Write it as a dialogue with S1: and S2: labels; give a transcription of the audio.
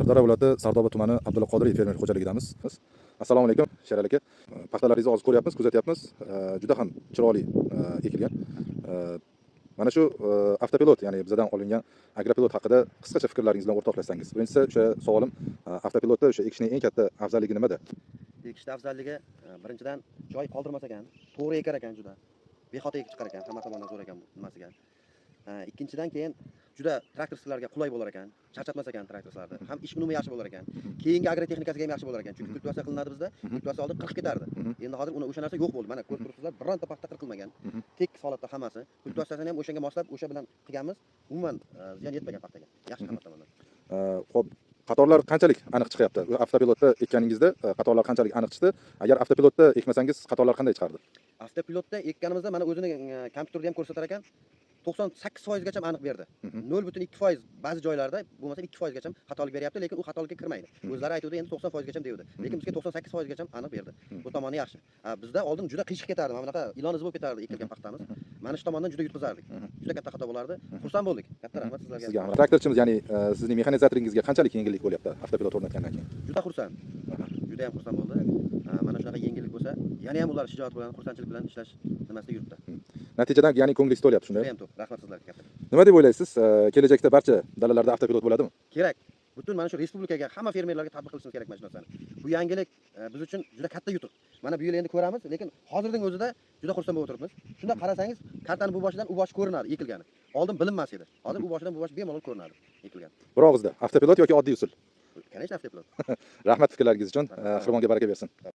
S1: Sirdaryo viloyati Sardoba tumani Abdulla Qodiriy fermer xo'jaligidamiz. Assalomu alaykum, Sherali aka. Paxtalaringizni hozir ko'ryapmiz, kuzatyapmiz. Juda ham chiroyli ekilgan. Mana shu avtopilot, ya'ni bizdan olingan agropilot haqida qisqacha fikrlaringiz bilan o'rtoqlashsangiz. Birinchisi o'sha savolim, avtopilotda o'sha ekishning eng katta afzalligi nimada?
S2: Ekishda afzalligi birinchidan joy qoldirmas ekan, to'g'ri ekar ekan juda. Bexato ekib chiqar ekan, hamma tomondan zo'r ekan nimasiga. Ikkinchidan keyin juda traktorchilarga qulay bo'lar ekan, charchatmas ekan traktorchilarni. Ham ish unumi yaxshi bo'lar ekan. Keyingi agrotexnikasiga ham yaxshi bo'lar ekan. Chunki kultivatsiya qilinadi bizda. Kultivatsiya oldin 40 ketardi. Endi hozir o'sha narsa yo'q bo'ldi. Mana ko'rib turibsizlar, bironta paxta qilmagan. Tekis holatda hammasi. Kultivatsiyasini ham o'shanga moslab, o'sha bilan qilganmiz. Umuman ziyon yetmagan paxtaga. Yaxshi hamma tomondan.
S1: Xo'p, qatorlar qanchalik aniq chiqyapti? Avtopilotda ekkaningizda qatorlar qanchalik aniq chiqdi? Agar avtopilotda ekmasangiz qatorlar qanday chiqardi?
S2: Avtopilotda ekkanimizda mana o'zini kompyuterda ham ko'rsatar ekan. 98% gacha aniq berdi. 0.2% ba'zi joylarda bo'lmasa 2% gacha xatolik beryapti, lekin u xatolikka kirmaydi. O'zlari aytuvdi endi 90% gacha devdi. Lekin bizga 98% gacha aniq berdi. Bu tomoni yaxshi. Bizda oldin juda qiyshiq ketardi. Mana bunaqa ilon izi bo'lib ketardi ekilgan paxtamiz. Mana shu tomondan juda yutqizardik. Juda katta xato bo'lardi. Xursand bo'ldik. Katta rahmat sizlarga.
S1: Sizga ham. Traktorchimiz, ya'ni sizning mexanizatoringizga qanchalik yengillik bo'lyapti avtopilot o'rnatgandan keyin?
S2: Juda xursand. Juda ham xursand bo'ldi. Mana shunaqa yengillik bo'lsa, yana ham ular shijoat bilan, xursandchilik bilan ishlash nimasida yuribdi.
S1: Natijadan ya'ni ko'nglingiz to'lyapti, shunday?
S2: Ham to'p. Rahmat sizlarga katta.
S1: Nima deb o'ylaysiz? Kelajakda barcha dalalarda avtopilot bo'ladimi?
S2: Kerak. Butun mana shu respublikaga, hamma fermerlarga tatbiq qilishimiz kerak mana shu narsani. Bu yangilik biz uchun juda katta yutuq. Mana bu yil endi ko'ramiz, lekin hozirning o'zida juda xursand bo'lib o'tiribmiz. Shunda qarasangiz, kartani bu boshidan u boshi ko'rinadi ekilgani. Oldin bilinmas edi. Hozir u boshidan bu boshi bemalol ko'rinadi ekilgan.
S1: Bir og'izda avtopilot yoki oddiy usul?
S2: Конечно, avtopilot.
S1: Rahmat fikrlaringiz uchun. Xirmonga baraka bersin.